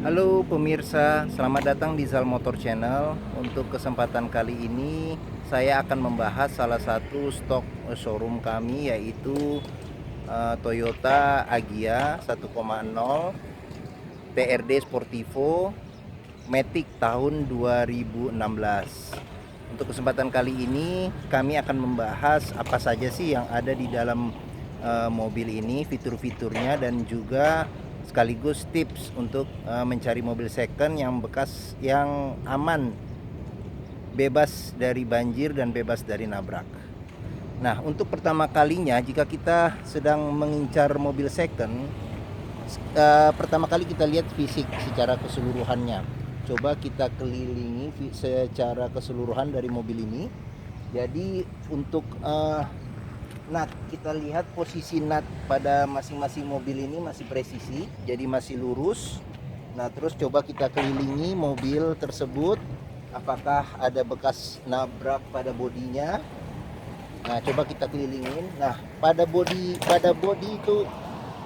Halo pemirsa, selamat datang di Zal Motor Channel. Untuk kesempatan kali ini saya akan membahas salah satu stok showroom kami, yaitu Toyota Agya 1.0 TRD Sportivo Matic tahun 2016. Untuk kesempatan kali ini kami akan membahas apa saja sih yang ada di dalam mobil ini, fitur-fiturnya, dan juga sekaligus tips untuk mencari mobil second yang bekas, yang aman, bebas dari banjir dan bebas dari nabrak. Nah, untuk pertama kalinya jika kita sedang mengincar mobil second, pertama kali kita lihat fisik secara keseluruhannya. Coba kita kelilingi secara keseluruhan dari mobil ini. Jadi untuk nut, kita lihat posisi nut pada masing-masing mobil ini masih presisi, jadi masih lurus. Nah, terus coba kita kelilingi mobil tersebut, apakah ada bekas nabrak pada bodinya. Nah, coba kita kelilingin. Nah, pada bodi itu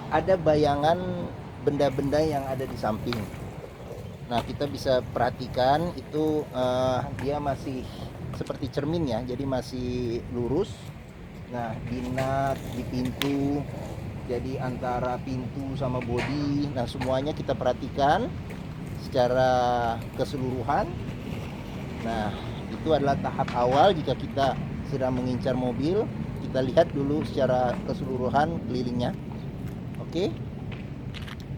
ada bayangan benda-benda yang ada di samping. Nah, kita bisa perhatikan itu dia masih seperti cermin ya, jadi masih lurus. Nah, di nut, di pintu, jadi antara pintu sama bodi, nah semuanya kita perhatikan secara keseluruhan. Nah, itu adalah tahap awal jika kita sedang mengincar mobil. Kita lihat dulu secara keseluruhan kelilingnya. Oke,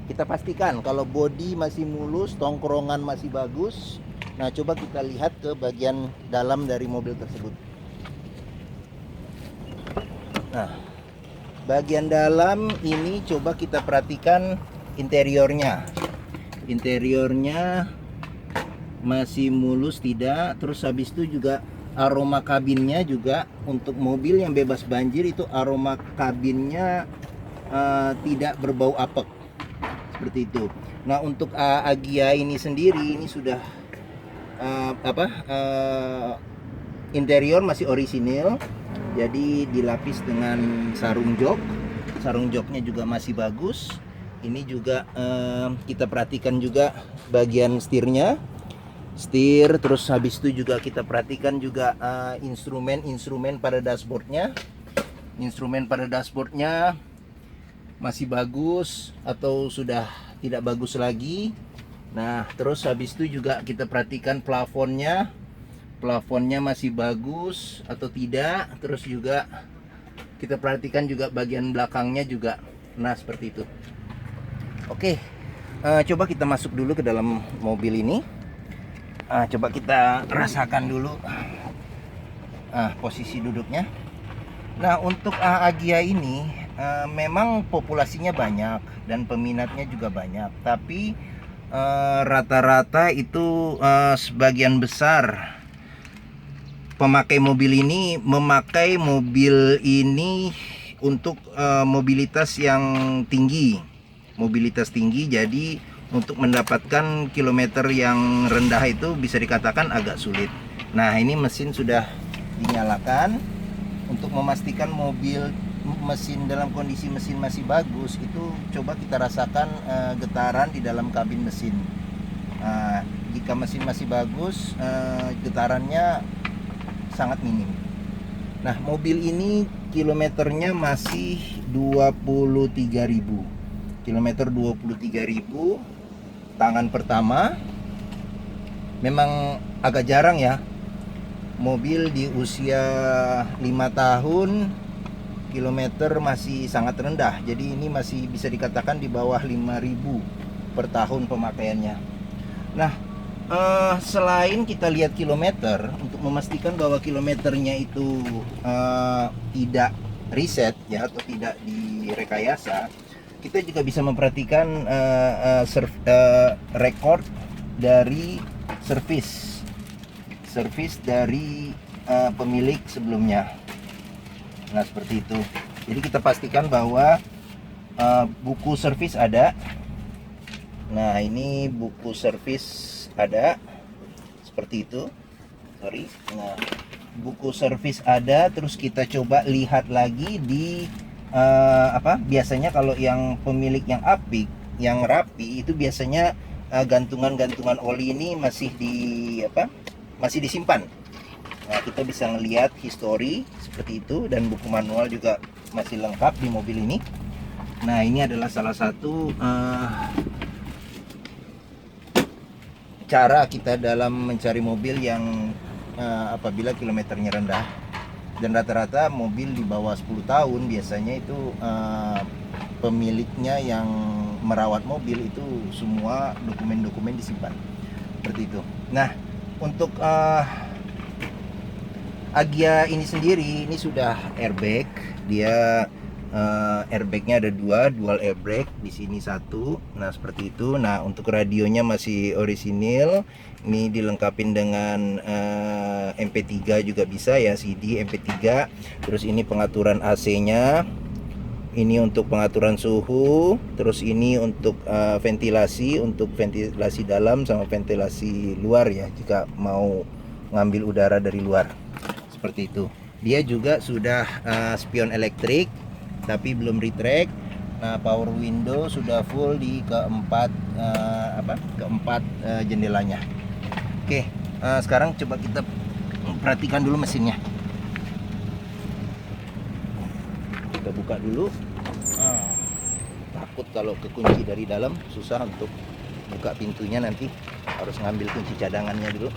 kita pastikan kalau bodi masih mulus, tongkrongan masih bagus. Nah, coba kita lihat ke bagian dalam dari mobil tersebut. Nah, bagian dalam ini coba kita perhatikan interiornya. Interiornya masih mulus tidak. Terus habis itu juga aroma kabinnya juga, untuk mobil yang bebas banjir itu aroma kabinnya tidak berbau apek seperti itu. Nah, untuk Agya ini sendiri ini sudah interior masih orisinil, jadi dilapis dengan sarung jok. Sarung joknya juga masih bagus. Ini juga kita perhatikan juga bagian setirnya, setir. Terus habis itu juga kita perhatikan juga instrumen pada dashboardnya. Instrumen pada dashboardnya masih bagus atau sudah tidak bagus lagi. Nah, terus habis itu juga kita perhatikan plafonnya masih bagus atau tidak. Terus juga kita perhatikan juga bagian belakangnya juga. Nah, seperti itu. Oke, coba kita masuk dulu ke dalam mobil ini. Coba kita rasakan dulu posisi duduknya. Nah, untuk Agya ini memang populasinya banyak dan peminatnya juga banyak, tapi rata-rata itu sebagian besar pemakai mobil ini memakai mobil ini untuk mobilitas yang tinggi, jadi untuk mendapatkan kilometer yang rendah itu bisa dikatakan agak sulit. Nah, ini mesin sudah dinyalakan untuk memastikan mesin dalam kondisi mesin masih bagus. Itu coba kita rasakan getaran di dalam kabin mesin. Jika mesin masih bagus, getarannya sangat minim. Nah, mobil ini kilometernya masih 23.000. Kilometer 23.000. Tangan pertama. Memang agak jarang ya mobil di usia 5 tahun kilometer masih sangat rendah. Jadi ini masih bisa dikatakan di bawah 5.000 per tahun pemakaiannya. Nah, selain kita lihat kilometer untuk memastikan bahwa kilometernya itu tidak reset ya, atau tidak direkayasa, kita juga bisa memperhatikan record dari servis dari pemilik sebelumnya. Nah, seperti itu. Jadi kita pastikan bahwa buku servis ada. Nah, ini buku servis ada seperti itu. Sorry. Nah, buku servis ada. Terus kita coba lihat lagi di biasanya kalau yang pemilik yang apik, yang rapi, itu biasanya gantungan-gantungan oli ini masih disimpan. Nah, kita bisa ngelihat histori seperti itu, dan buku manual juga masih lengkap di mobil ini. Nah, ini adalah salah satu cara kita dalam mencari mobil yang apabila kilometernya rendah, dan rata-rata mobil di bawah 10 tahun biasanya itu pemiliknya yang merawat mobil itu semua dokumen-dokumen disimpan seperti itu. Nah, untuk Agya ini sendiri ini sudah airbag. Dia airbagnya ada dual airbag, di sini satu. Nah, seperti itu. Nah, untuk radionya masih orisinil. Ini dilengkapi dengan MP3 juga bisa ya, CD MP3. Terus ini pengaturan AC-nya. Ini untuk pengaturan suhu. Terus ini untuk ventilasi, untuk ventilasi dalam sama ventilasi luar ya, jika mau ngambil udara dari luar. Seperti itu. Dia juga sudah spion elektrik tapi belum retract. Nah, power window sudah full di keempat jendelanya. Oke, sekarang coba kita perhatikan dulu mesinnya. Kita buka dulu. Takut kalau kekunci dari dalam, susah untuk buka pintunya, nanti harus ngambil kunci cadangannya dulu.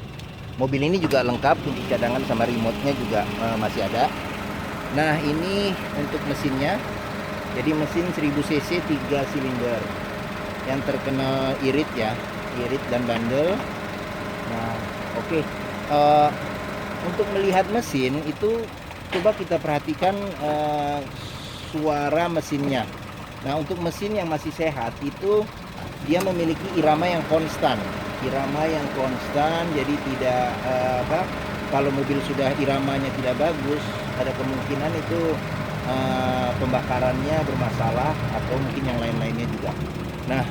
Mobil ini juga lengkap, kunci cadangan sama remote-nya juga masih ada. Nah, ini untuk mesinnya. Jadi mesin 1000 cc 3 silinder yang terkena irit ya, irit dan bandel. Nah, oke. Untuk melihat mesin itu coba kita perhatikan suara mesinnya. Nah, untuk mesin yang masih sehat itu dia memiliki irama yang konstan. Jadi tidak kalau mobil sudah iramanya tidak bagus, ada kemungkinan itu pembakarannya bermasalah atau mungkin yang lain-lainnya juga. Nah,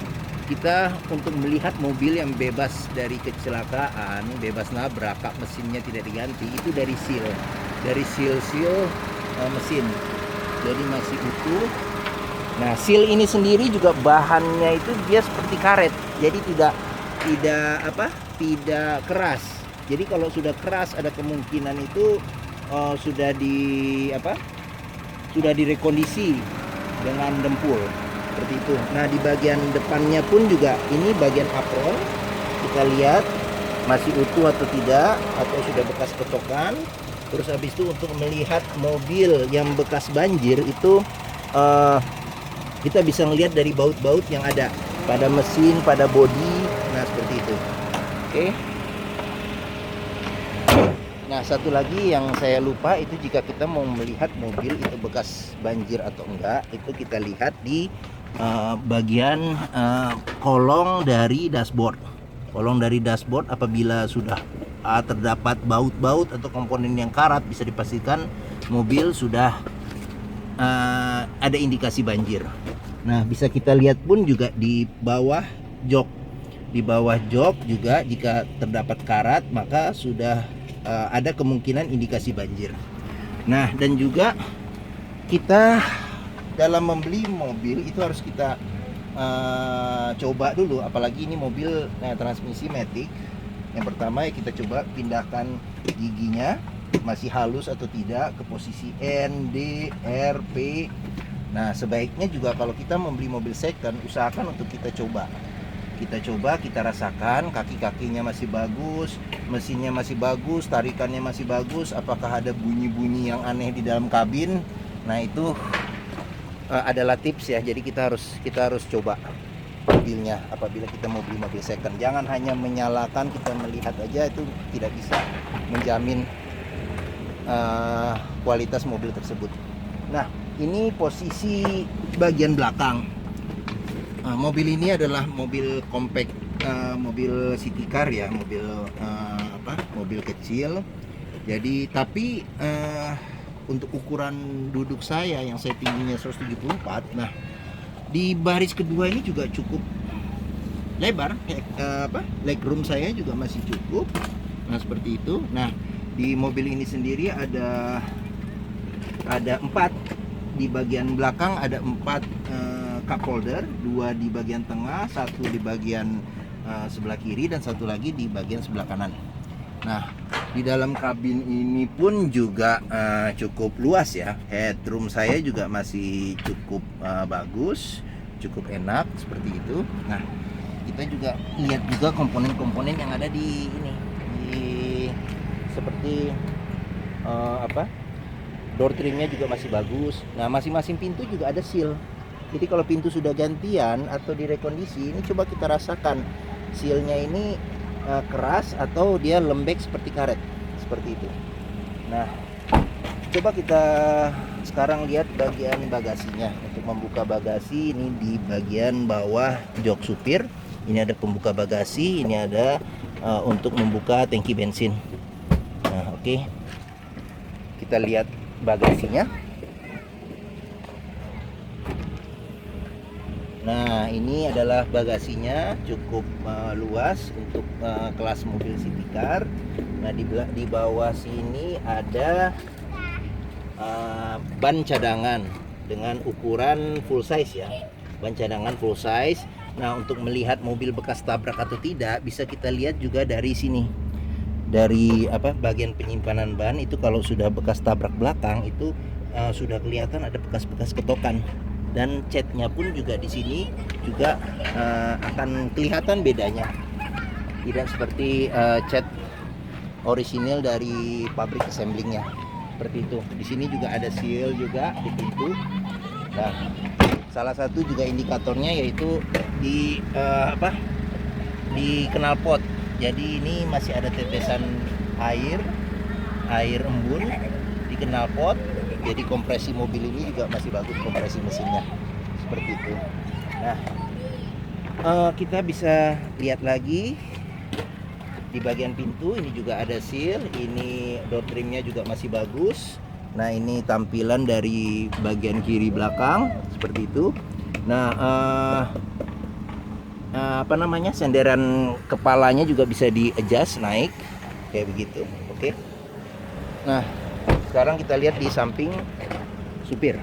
kita untuk melihat mobil yang bebas dari kecelakaan, bebas nabrak, kap mesinnya tidak diganti, itu dari seal mesin, jadi masih utuh. Nah, seal ini sendiri juga bahannya itu dia seperti karet, jadi tidak keras. Jadi kalau sudah keras ada kemungkinan itu sudah direkondisi dengan dempul seperti itu. Nah, di bagian depannya pun juga ini bagian apron, kita lihat masih utuh atau tidak, atau sudah bekas kocokan. Terus habis itu untuk melihat mobil yang bekas banjir itu kita bisa melihat dari baut-baut yang ada pada mesin, pada bodi. Nah, seperti itu. Oke. Nah, satu lagi yang saya lupa itu, jika kita mau melihat mobil itu bekas banjir atau enggak, itu kita lihat di bagian kolong dari dashboard. Kolong dari dashboard apabila sudah terdapat baut-baut atau komponen yang karat, bisa dipastikan mobil sudah ada indikasi banjir. Nah, bisa kita lihat pun juga di bawah jok. Di bawah jok juga jika terdapat karat, maka sudah ada kemungkinan indikasi banjir. Nah, dan juga kita dalam membeli mobil itu harus kita coba dulu, apalagi ini mobil transmisi matic. Yang pertama ya, kita coba pindahkan giginya masih halus atau tidak ke posisi N, D, R, P. Nah, sebaiknya juga kalau kita membeli mobil second, usahakan untuk kita coba, kita rasakan kaki-kakinya masih bagus, mesinnya masih bagus, tarikannya masih bagus, apakah ada bunyi-bunyi yang aneh di dalam kabin. Nah, itu adalah tips ya. Jadi kita harus coba mobilnya apabila kita mau beli mobil second. Jangan hanya menyalakan, kita melihat aja, itu tidak bisa menjamin kualitas mobil tersebut. Nah, ini posisi bagian belakang. Mobil ini adalah mobil compact, mobil city car ya, mobil kecil. Jadi tapi untuk ukuran duduk saya yang saya tingginya 174, nah di baris kedua ini juga cukup lebar, legroom saya juga masih cukup. Nah, seperti itu. Nah, di mobil ini sendiri ada 4 di bagian belakang, ada 4 cup holder, 2 di bagian tengah, 1 di bagian sebelah kiri dan satu lagi di bagian sebelah kanan. Nah, di dalam kabin ini pun juga cukup luas ya. Headroom saya juga masih cukup bagus, cukup enak seperti itu. Nah, kita juga lihat juga komponen-komponen yang ada di ini, seperti door trimnya juga masih bagus. Nah, masing-masing pintu juga ada seal. Jadi kalau pintu sudah gantian atau direkondisi, ini coba kita rasakan sealnya ini keras atau dia lembek seperti karet, seperti itu. Nah, coba kita sekarang lihat bagian bagasinya. Untuk membuka bagasi, ini di bagian bawah jok supir. Ini ada pembuka bagasi, ini ada untuk membuka tangki bensin. Nah, oke. Kita lihat bagasinya. Nah, ini adalah bagasinya, cukup luas untuk kelas mobil city car. Nah, di bawah sini ada ban cadangan dengan ukuran full size ya. Ban cadangan full size. Nah, untuk melihat mobil bekas tabrak atau tidak, bisa kita lihat juga dari sini. Dari bagian penyimpanan ban itu, kalau sudah bekas tabrak belakang itu sudah kelihatan ada bekas-bekas ketokan. Dan catnya pun juga di sini juga akan kelihatan bedanya. Tidak seperti cat orisinil dari pabrik assemblingnya. Seperti itu. Di sini juga ada seal juga di pintu. Nah, salah satu juga indikatornya yaitu di di knalpot. Jadi ini masih ada tetesan air embun di knalpot. Jadi kompresi mobil ini juga masih bagus, kompresi mesinnya seperti itu. Nah, kita bisa lihat lagi di bagian pintu ini juga ada seal. Ini door trimnya juga masih bagus. Nah, ini tampilan dari bagian kiri belakang seperti itu. Nah, senderan kepalanya juga bisa di adjust naik kayak begitu. Oke. Nah, sekarang kita lihat di samping supir.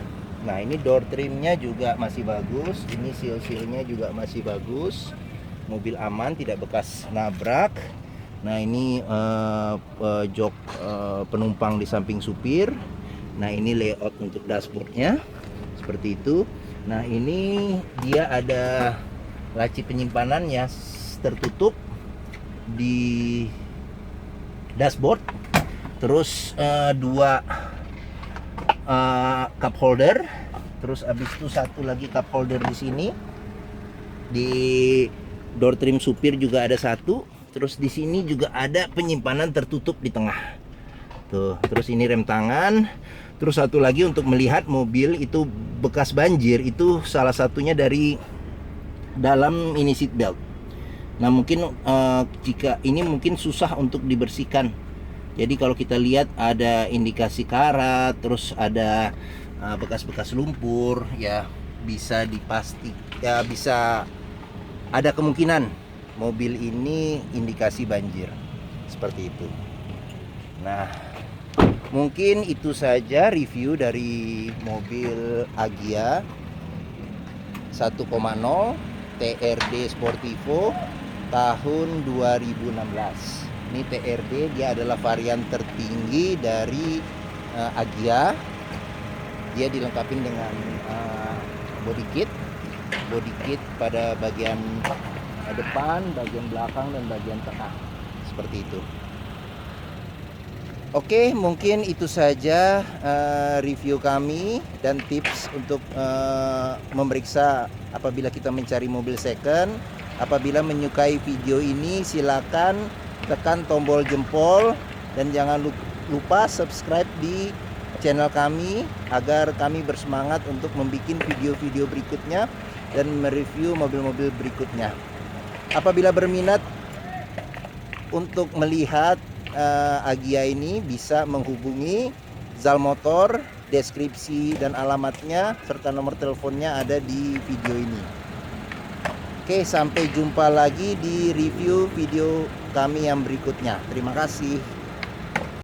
Nah, ini door trimnya juga masih bagus. Ini seal-sealnya juga masih bagus. Mobil aman, tidak bekas nabrak. Nah, ini jok penumpang di samping supir. Nah, ini layout untuk dashboardnya seperti itu. Nah, ini dia ada laci penyimpanannya tertutup di dashboard. Terus dua cup holder, terus habis itu satu lagi cup holder di sini. Di door trim supir juga ada satu. Terus di sini juga ada penyimpanan tertutup di tengah. Tuh, terus ini rem tangan. Terus satu lagi untuk melihat mobil itu bekas banjir, itu salah satunya dari dalam ini seat belt. Nah, mungkin jika ini mungkin susah untuk dibersihkan. Jadi kalau kita lihat ada indikasi karat, terus ada bekas-bekas lumpur, ya bisa bisa ada kemungkinan mobil ini indikasi banjir seperti itu. Nah, mungkin itu saja review dari mobil Agya 1.0 TRD Sportivo tahun 2016. Ini TRD, dia adalah varian tertinggi dari Agya. Dia dilengkapi dengan body kit pada bagian depan, bagian belakang, dan bagian tengah seperti itu. Oke, mungkin itu saja review kami dan tips untuk memeriksa apabila kita mencari mobil second. Apabila menyukai video ini, silakan tekan tombol jempol dan jangan lupa subscribe di channel kami agar kami bersemangat untuk membuat video-video berikutnya dan mereview mobil-mobil berikutnya. Apabila berminat untuk melihat Agya ini, bisa menghubungi Zal Motor. Deskripsi dan alamatnya serta nomor teleponnya ada di video ini. Oke, sampai jumpa lagi di review video kami yang berikutnya. Terima kasih.